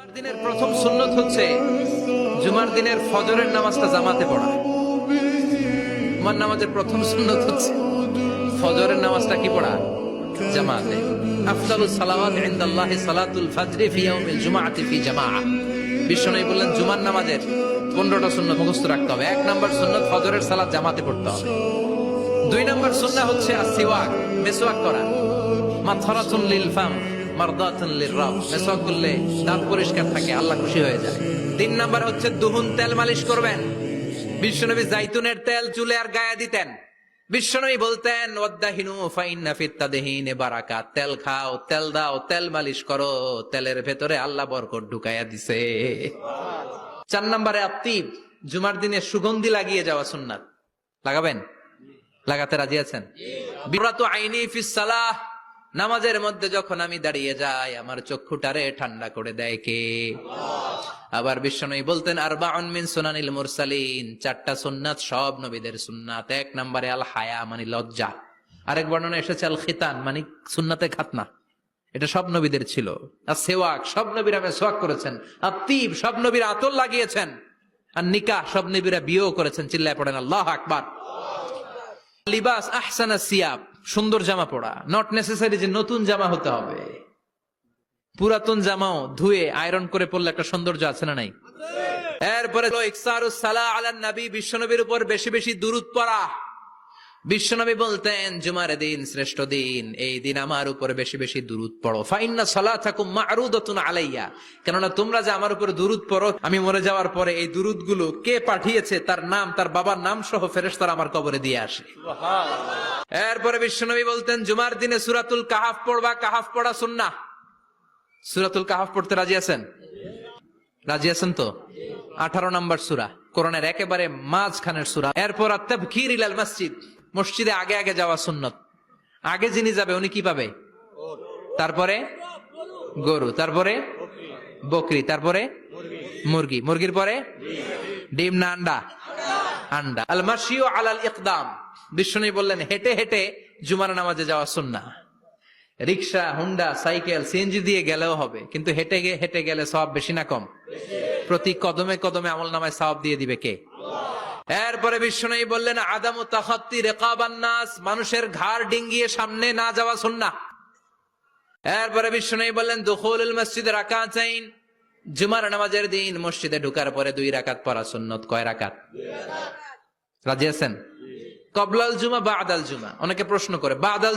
জুমার দিনের প্রথম সুন্নত হচ্ছে জুমার দিনের ফজরের নামাজটা জামাতে পড়া। জুমার নামাজের প্রথম সুন্নত হচ্ছে ফজরের নামাজটা কি পড়া? জামাতে। আফদালুস সালাওয়াত ইনদাল্লাহি সালাতুল ফজরি ফি ইয়াউমিল জুমআতি ফি জামাআহ। বিশ্বনবী বললেন জুমার নামাজের 15টা সুন্নত মুখস্থ রাখতে হবে। 1 নাম্বার সুন্নত ফজরের সালাত জামাতে পড়তে হবে। 2 নাম্বার সুন্নাহ হচ্ছে আসওয়াক, মিসওয়াক করা। মাথরাতুন লিল ফাম মারদাতুন লিররাব, মিসওয়াক করলে দাঁত পরিষ্কার থাকে, আল্লাহ খুশি হয়ে যায়। 3 নাম্বার হচ্ছে দুহুন, তেল মালিশ করবেন। বিশ্বনবী জাইতুনের তেল চুলে আর গায়ে দিতেন। বিশ্বনবী বলতেন ওয়াদাহিনু ফাইন্না ফিত তাদহিনে বারাকাত, তেল খাও, তেল দাও, তেল মালিশ করো, তেলের ভেতরে আল্লাহ বরকত ঢুকাইয়া দিছে। 4 নম্বরে আত্তিব, জুমার দিনে সুগন্ধি লাগিয়ে যাওয়া সুন্নাত। লাগাবেন? লাগাতে রাজি আছেন? বিরাতু আইনি ফিস সালাহ, নামাজের মধ্যে যখন আমি দাঁড়িয়ে যাই আমার চক্ষুটারে ঠান্ডা করে দেয় কে? আবার বিশ্বনবী বলতেন আরবাউন মিন সুনানিল মুরসালিন, 4টা সুন্নাত সব নবীদের সুন্নাত। 1 নম্বরে আল হায়া মানে লজ্জা। আরেক বর্ণনা এসেছে আল খিতান মানে সুন্নাতে খাতনা, এটা সব নবীদের ছিল। আর সেওয়াক, সব নবীরা মেসওয়াক করেছেন। আর তিব, সব নবীরা আতর লাগিয়েছেন। আর নিকাহ, সব নবীরা বিয়েও করেছেন। চিল্লায় পড়েন আল্লাহু আকবার। লিবাস আহসানা সিয়াব, সুন্দর জামা পড়া। নট নেসেসারি যে নতুন জামা হতে হবে, পুরাতন জামাও ধুয়ে আয়রন করে পড়লে একটা সৌন্দর্য আছে না নাই? এরপরে ইকসারুস সালাহ আলান নবী, বিশ্বনবীর উপর বেশি বেশি দুরূদ পড়া। বিশ্বনবী বলতেন জুমার দিন শ্রেষ্ঠ দিন, এই দিন আমার উপর বেশি বেশি দুরূদ পড়ো। ফাইন্না সালাতাকুম মা'রুদাতুন আলাইয়া, কেননা তোমরা যে আমার উপর দুরূদ পড়ো, আমি মরে যাওয়ার পরে এই দুরূদ গুলো কে পাঠিয়েছে তার নাম, তার বাবার নাম সহ ফেরেশতারা আমার কবরে দিয়ে আসে। সুবহানাল্লাহ। এরপরে বিশ্বনবী বলতেন জুমার দিনে সূরাতুল কাহাফ পড়বা, কাহাফ পড়া সুন্নাহ। সূরাতুল কাহাফ পড়তে রাজি আছেন? রাজি আছেন তো? 18 নম্বর সূরা, কোরআনের একেবারে মাঝখানের সূরা। এরপর আত-তাবকির ইলাল মসজিদ, মসজিদে আগে আগে যাওয়া সুন্নত। আগে যিনি যাবে উনি কি পাবে? তারপরে গরু, তারপরে বকরি, তারপরে মুরগি, মুরগির পরে ডিম না আন্ডা? আন্ডা। আল মাশিউ আলাল ইকদাম, বিশ্বনবী বললেন হেঁটে হেঁটে জুমার নামাজে যাওয়া সুন্নাহ। রিকশা, হুন্ডা, সাইকেল, সিএনজি দিয়ে গেলেও হবে, কিন্তু হেঁটে হেঁটে গেলে সওয়াব বেশি না কম? প্রতি কদমে কদমে আমলনামায় সওয়াব দিয়ে দিবে কে? এরপরে বিশ্বনবী বললেন আদামু তাখাত্তি রিকাবান নাস, মানুষের ঘাড় ডিঙ্গিয়ে সামনে না যাওয়া সুন্নাহ। এরপরে বিশ্বনবী বললেন দুখুলুল মসজিদে রাকাতাইন, জুমার নামাজের দিন মসজিদে ঢোকার পরে 2 রাকাত পড়া সুন্নত। কয় রাকাত? 2 রাকাত। রাজি আছেন? কবলাল জুমা বাদাল জুমা, অনেকে প্রশ্ন করে বাদাল